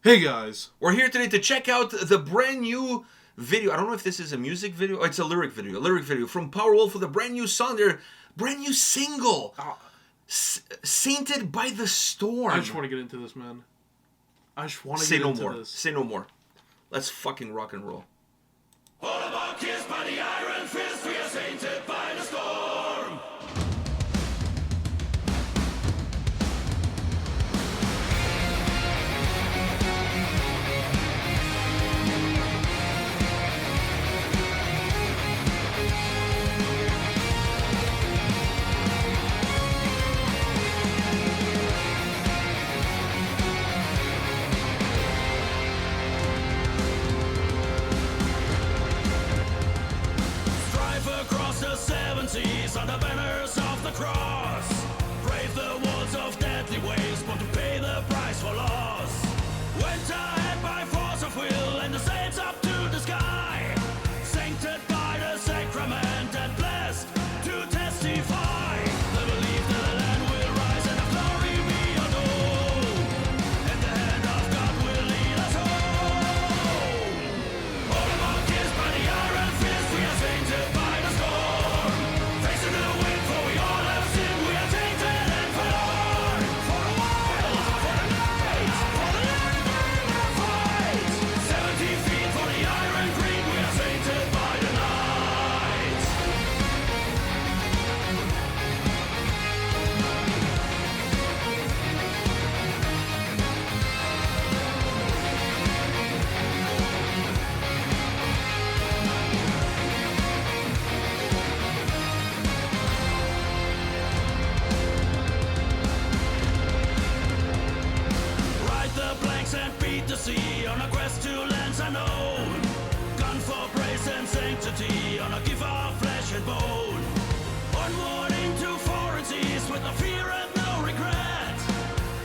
Hey guys, We're here today to check out the brand new video. I don't know if this is a music video. Oh, it's a lyric video. A lyric video from Powerwolf with a brand new song. Their brand new single. Sainted by the Storm. I just want to get into this, man. I just want to get into this. Say no more. Let's fucking rock and roll. All of our kids by the iron fist, we are sainted by the storm. Under banners of the cross, brave the walls of deadly waves, but to pay the price for loss. Went ahead by force of will, and the saints up to the sky, sanctioned by the sacrament and blessed to testify. The belief that the land will rise and the glory be unknown, and the hand of God will lead us home. All of our kids by the iron fist, we are sainted by the storm. Facing the wind, for we all have sinned, we are tainted and forlorn. For the wild, for the night, for the land and the fight. 70 feet for the iron green, we are sainted by the night. Ride the blanks and beat the sea on a quest to lands unknown. Gun for praise and sanctity on a give of flesh and bone. Onward into foreign seas with no fear and no regret.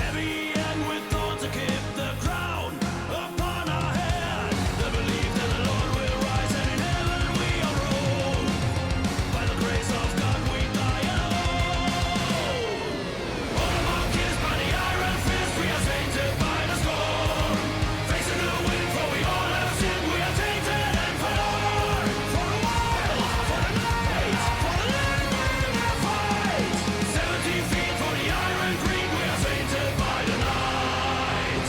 Heavy and with thorns to keep the crown upon our head. The belief that the Lord will rise and in heaven we are rolled. By the grace of God we die alone. All of our kids by the iron fist, we are sainted by the storm. Facing the wind, for we all have sinned, we are tainted and forlorn. For the wild, for the night, for the land and the fight. 70 feet for the iron green, we are sainted by the night.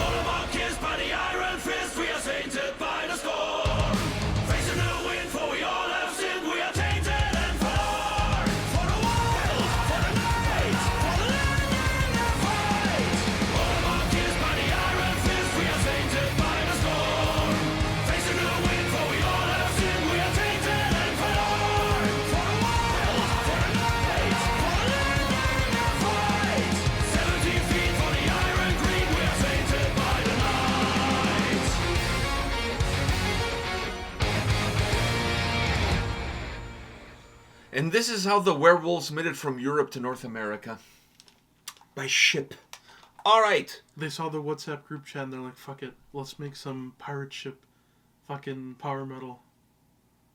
All of our kids by the iron fist, we are sainted by the storm. Facing the wind, for we all have sinned, we are tainted and forlorn. For the wild, for the night, for the land and the fight. All of our kids by the iron fist, we are sainted by the storm. Facing the wind, for we all have sinned, we are tainted and forlorn. For the wild, for the night, for the land and the fight. 70 feet for the iron green, we are sainted by the night. And this is how the werewolves made it from Europe to North America. By ship. Alright. They saw the WhatsApp group chat and they're like, fuck it, let's make some pirate ship fucking power metal.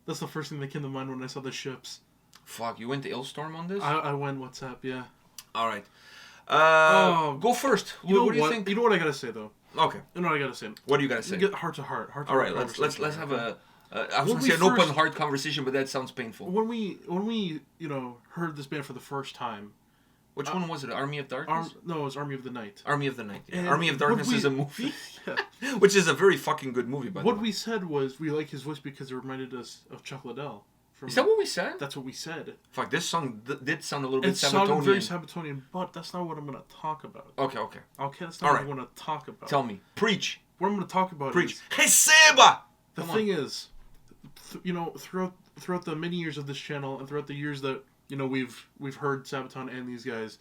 That's the first thing that came to mind when I saw the ships. Fuck, you went to Illstorm on this? I went WhatsApp, yeah. Alright. Oh. Go first. You know What do you what? think? You know what I gotta say though? Okay. You know what I gotta say? What do you gotta say? Get heart to heart. Alright, let's have a... I was When going to we say an open first- heart conversation, but that sounds painful. When we heard this band for the first time, Which one was it? Army of Darkness? no, it was Army of the Night. Army of the Night. Yeah. And Army of Darkness what we- is a movie. Yeah. Which is a very fucking good movie, by the way. What we said was we like his voice because it reminded us of Chuck Liddell. From, Is that what we said? That's what we said. Fuck, this song did sound a little bit It sounded Sabatonian. very Sabatonian, but that's not what I'm going to talk about. Okay. Okay, that's not All what right. I want to talk about. Tell me. Preach. What I'm going to talk about Preach. is... Hey, Seba! The thing is, throughout the many years of this channel and throughout the years that, you know, we've heard Sabaton and these guys.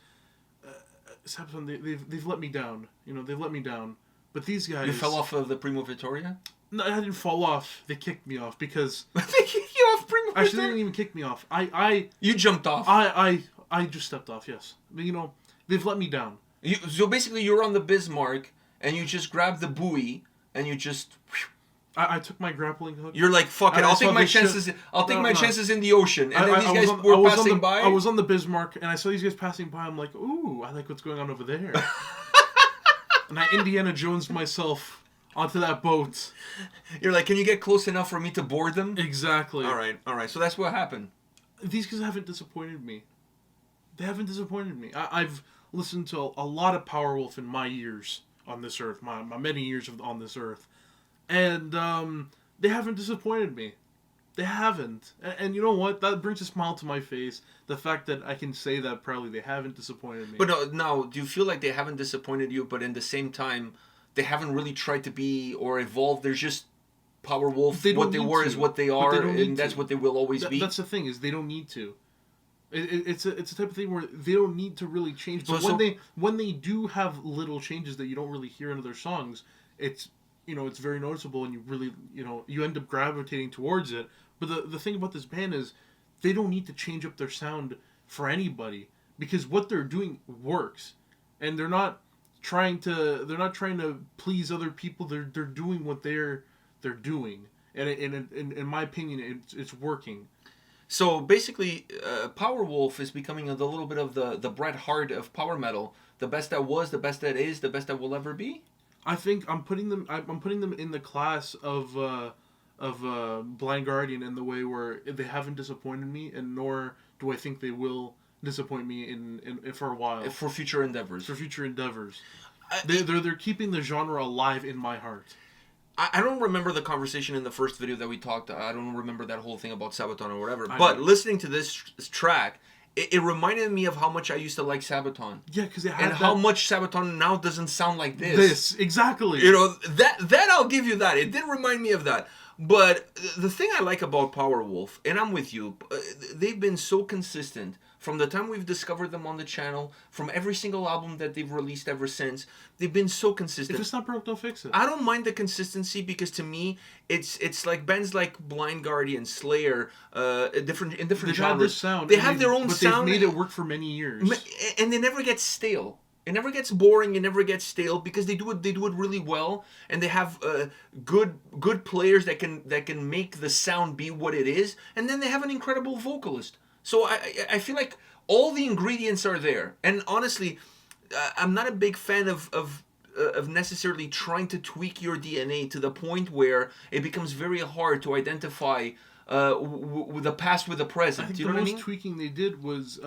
Sabaton, they've let me down. You know, they've let me down. But these guys... You fell off of the Primo Vittoria? No, I didn't fall off. They kicked me off because... They kicked you off Primo Vittoria? Actually, they didn't even kick me off. You jumped off. I just stepped off, yes. But, you know, they've let me down. So basically you're on the Bismarck, and you just grabbed the buoy, and you just... I took my grappling hook. You're like, fuck it, I'll take my chances. I'll take my chances in the ocean. And then these guys were passing by. I was on the Bismarck, and I saw these guys passing by. I'm like, ooh, I like what's going on over there. And I Indiana Jones myself onto that boat. You're like, can you get close enough for me to board them? Exactly. All right. So that's what happened. These guys haven't disappointed me. They haven't disappointed me. I've listened to a lot of Powerwolf in my years on this earth, my many years on this earth. And they haven't disappointed me. They haven't. And you know what? That brings a smile to my face. The fact that I can say that proudly. They haven't disappointed me. But now, do you feel like they haven't disappointed you, but in the same time, they haven't really tried to be or evolve? They're just Powerwolf. What they were is what they are, and that's what they will always be. That's the thing, is they don't need to. It's a type of thing where they don't need to really change. But when they do have little changes that you don't really hear in other songs, it's... You know, it's very noticeable, and you really, you know, you end up gravitating towards it. But the thing about this band is, they don't need to change up their sound for anybody, because what they're doing works, and they're not trying to please other people. They're doing what they're doing, and in my opinion, it's working. So basically, Powerwolf is becoming a little bit of the Bret Hart of power metal, the best that was, the best that is, the best that will ever be. I think I'm putting them in the class of Blind Guardian, in the way where they haven't disappointed me, and nor do I think they will disappoint me in for a while. For future endeavors. They're keeping the genre alive in my heart. I don't remember the conversation in the first video that we talked. I don't remember that whole thing about Sabaton or whatever. But listening to this track, it reminded me of how much I used to like Sabaton. Yeah, because it had and how much Sabaton now doesn't sound like this. This, exactly. You know, that I'll give you that. It did remind me of that. But the thing I like about Powerwolf, and I'm with you, they've been so consistent from the time we've discovered them on the channel, from every single album that they've released ever since. They've been so consistent. If it's not broke, don't fix it. I don't mind the consistency, because to me, it's like bands like Blind Guardian, Slayer, different genres. Have this sound. They have their own sound. They've made it work for many years. And they never get stale. It never gets boring. It never gets stale, because they do it really well, and they have good players that can make the sound be what it is, and then they have an incredible vocalist. So I feel like all the ingredients are there. And honestly, I'm not a big fan of necessarily trying to tweak your DNA to the point where it becomes very hard to identify with the past with the present. I think you know the what most I mean? tweaking they did was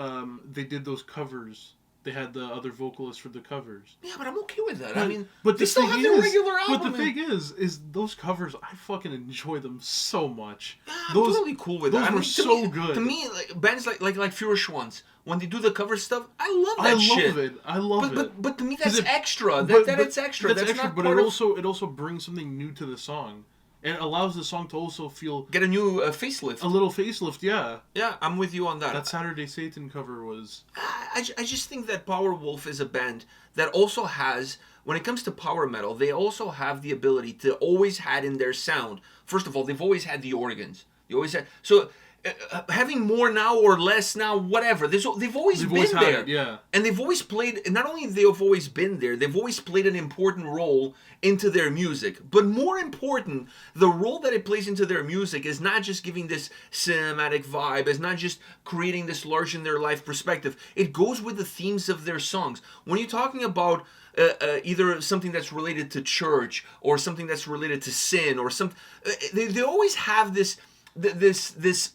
they did those covers. They had the other vocalists for the covers. Yeah, but I'm okay with that. I mean, but they still have their regular album. But the thing is those covers, I fucking enjoy them so much. Yeah, I'm totally cool with that. Those were so good. To me, like, bands like Führerschwanz, when they do the cover stuff, I love that shit. I love it. But to me, that's extra. It's extra. That's extra. Not but part it also brings something new to the song. And it allows the song to also get a new facelift. A little facelift, yeah. Yeah, I'm with you on that. That Saturday Satan cover was... I just think that Powerwolf is a band that also has, when it comes to power metal, they also have the ability to always had in their sound. First of all, they've always had the organs. They always had... So... having more now or less now, whatever. They've always been there. It, yeah. And they've always played, not only they've always been there, they've always played an important role into their music. But more important, the role that it plays into their music is not just giving this cinematic vibe, it's not just creating this large-in-their-life perspective. It goes with the themes of their songs. When you're talking about either something that's related to church or something that's related to sin or something, they always have this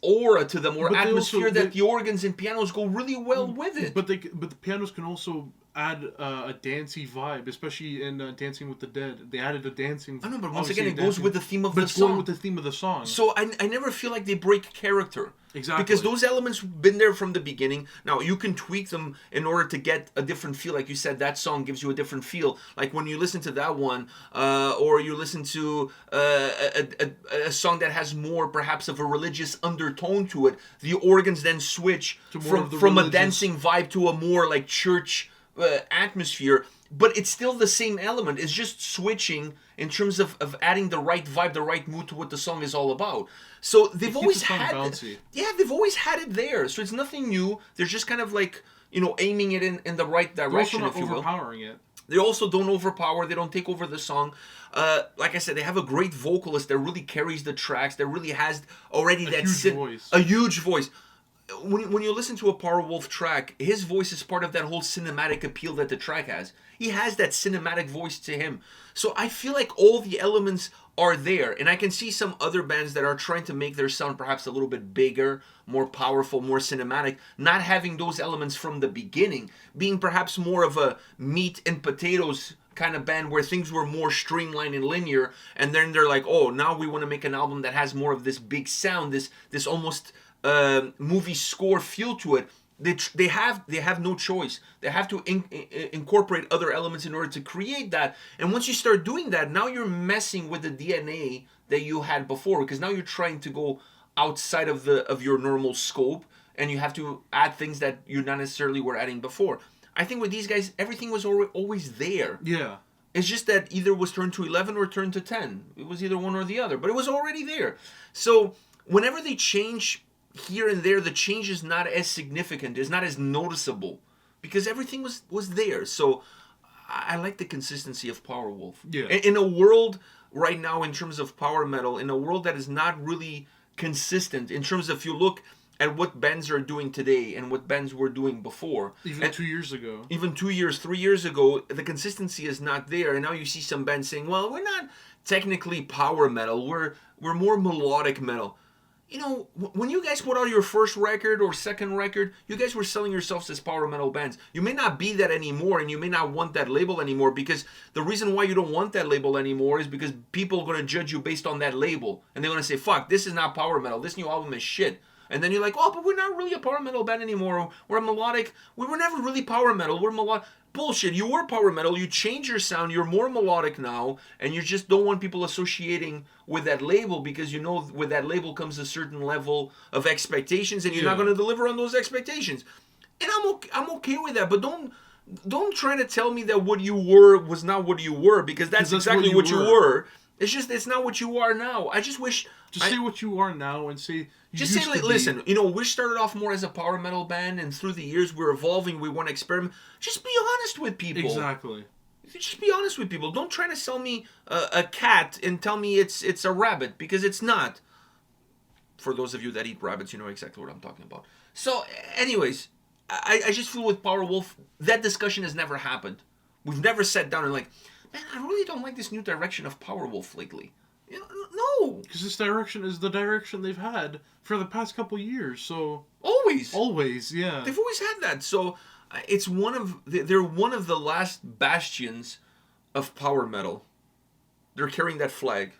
aura to them, or atmosphere that the organs and pianos go really well with it. But the pianos can also add a dancey vibe, especially in Dancing with the Dead. They added a dancing. I know, but once again, it goes with the theme of the song. It's going with the theme of the song. So I never feel like they break character. Exactly. Because those elements been there from the beginning. Now you can tweak them in order to get a different feel. Like you said, that song gives you a different feel. Like when you listen to that one, or you listen to a song that has more perhaps of a religious undertone to it, the organs then switch from a dancing vibe to a more like church atmosphere. But it's still the same element. It's just switching in terms of adding the right vibe, the right mood to what the song is all about. So they've always had they've always had it there. So it's nothing new. They're just kind of like, aiming it in the right direction, if you will. Overpowering it. They also don't overpower. They don't take over the song. Like I said, they have a great vocalist that really carries the tracks. That really has already a huge voice. When you listen to a Powerwolf track, his voice is part of that whole cinematic appeal that the track has. He has that cinematic voice to him. So I feel like all the elements are there. And I can see some other bands that are trying to make their sound perhaps a little bit bigger, more powerful, more cinematic, not having those elements from the beginning, being perhaps more of a meat and potatoes kind of band where things were more streamlined and linear. And then they're like, oh, now we want to make an album that has more of this big sound, this almost movie score feel to it. They have no choice. They have to incorporate other elements in order to create that. And once you start doing that, now you're messing with the DNA that you had before, because now you're trying to go outside of your normal scope, and you have to add things that you not necessarily were adding before. I think with these guys, everything was always there. Yeah. It's just that either was turned to 11 or turned to 10. It was either one or the other, but it was already there. So whenever they change here and there, the change is not as significant, is not as noticeable, because everything was there. So I like the consistency of Powerwolf. Yeah. In a world right now, in terms of power metal, in a world that is not really consistent, in terms of, if you look at what bands are doing today and what bands were doing before. Even 2 years ago. Even 2 years, 3 years ago, the consistency is not there. And now you see some bands saying, well, we're not technically power metal, we're more melodic metal. When you guys put out your first record or second record, you guys were selling yourselves as power metal bands. You may not be that anymore, and you may not want that label anymore, because the reason why you don't want that label anymore is because people are going to judge you based on that label. And they're going to say, fuck, this is not power metal. This new album is shit. And then you're like, oh, but we're not really a power metal band anymore. We're a melodic. We were never really power metal. We're melodic. Bullshit. You were power metal. You changed your sound. You're more melodic now. And you just don't want people associating with that label, because you know with that label comes a certain level of expectations, and you're not going to deliver on those expectations. And I'm okay with that. But don't try to tell me that what you were was not what you were, because that's exactly what you were. It's just, it's not what you are now. I just wish... Just say what you are now and say... Just say, like, listen, we started off more as a power metal band, and through the years we're evolving, we want to experiment. Just be honest with people. Exactly. Just be honest with people. Don't try to sell me a cat and tell me it's a rabbit, because it's not. For those of you that eat rabbits, you know exactly what I'm talking about. So, anyways, I just feel with Powerwolf, that discussion has never happened. We've never sat down and like... Man, I really don't like this new direction of Powerwolf lately. No. Because this direction is the direction they've had for the past couple years, so... Always, yeah. They've always had that, so it's they're one of the last bastions of power metal. They're carrying that flag,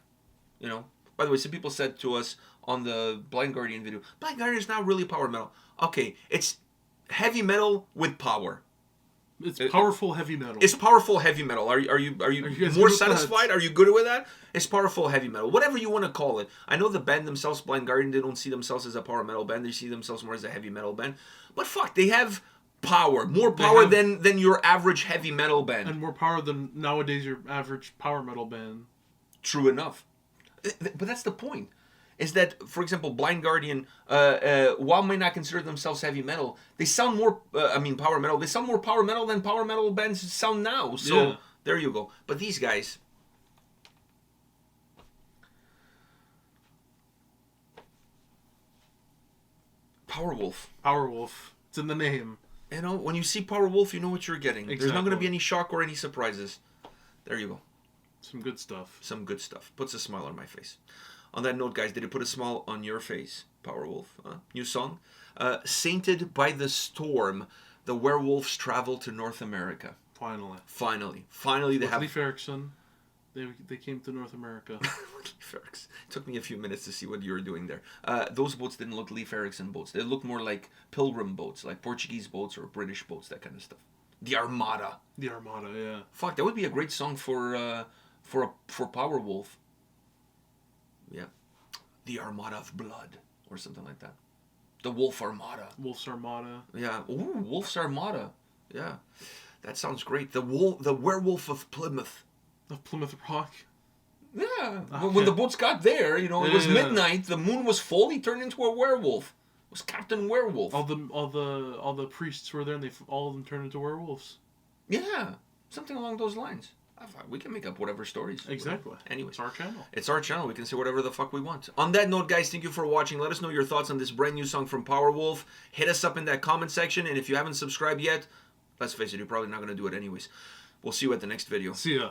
By the way, some people said to us on the Blind Guardian video, Blind Guardian is not really power metal. Okay, it's heavy metal with power. It's powerful heavy metal. It's powerful heavy metal. Are you more satisfied? Are you good with that? It's powerful heavy metal. Whatever you want to call it. I know the band themselves, Blind Guardian, they don't see themselves as a power metal band. They see themselves more as a heavy metal band. But fuck, they have power. More power than your average heavy metal band. And more power than nowadays your average power metal band. True enough. But that's the point. Is that, for example, Blind Guardian, while may not consider themselves heavy metal, they sound more, power metal, they sound more power metal than power metal bands sound now. So, There you go. But these guys... Powerwolf. It's in the name. When you see Powerwolf, you know what you're getting. Exactly. There's not going to be any shock or any surprises. There you go. Some good stuff. Puts a smile on my face. On that note, guys, did it put a smile on your face? Powerwolf. New song. Sainted by the Storm. The werewolves travel to North America. Finally, they have... Leif Erikson. They came to North America. Leif Erikson. It took me a few minutes to see what you were doing there. Those boats didn't look Leif Erikson boats. They looked more like pilgrim boats, like Portuguese boats or British boats, that kind of stuff. The Armada. The Armada, yeah. Fuck, that would be a great song for Powerwolf. Yeah. The Armada of Blood, or something like that. The Wolf Armada. Wolf's Armada. Yeah. Ooh, Wolf's Armada. Yeah. That sounds great. The Werewolf of Plymouth. Of Plymouth Rock. Yeah. When the boats got there, it was midnight, the moon was full, he turned into a werewolf. It was Captain Werewolf. All the priests were there, and all of them turned into werewolves. Yeah. Something along those lines. We can make up whatever stories. Exactly. Anyways. It's our channel. It's our channel. We can say whatever the fuck we want. On that note, guys, thank you for watching. Let us know your thoughts on this brand new song from Powerwolf. Hit us up in that comment section. And if you haven't subscribed yet, let's face it, you're probably not going to do it anyways. We'll see you at the next video. See ya.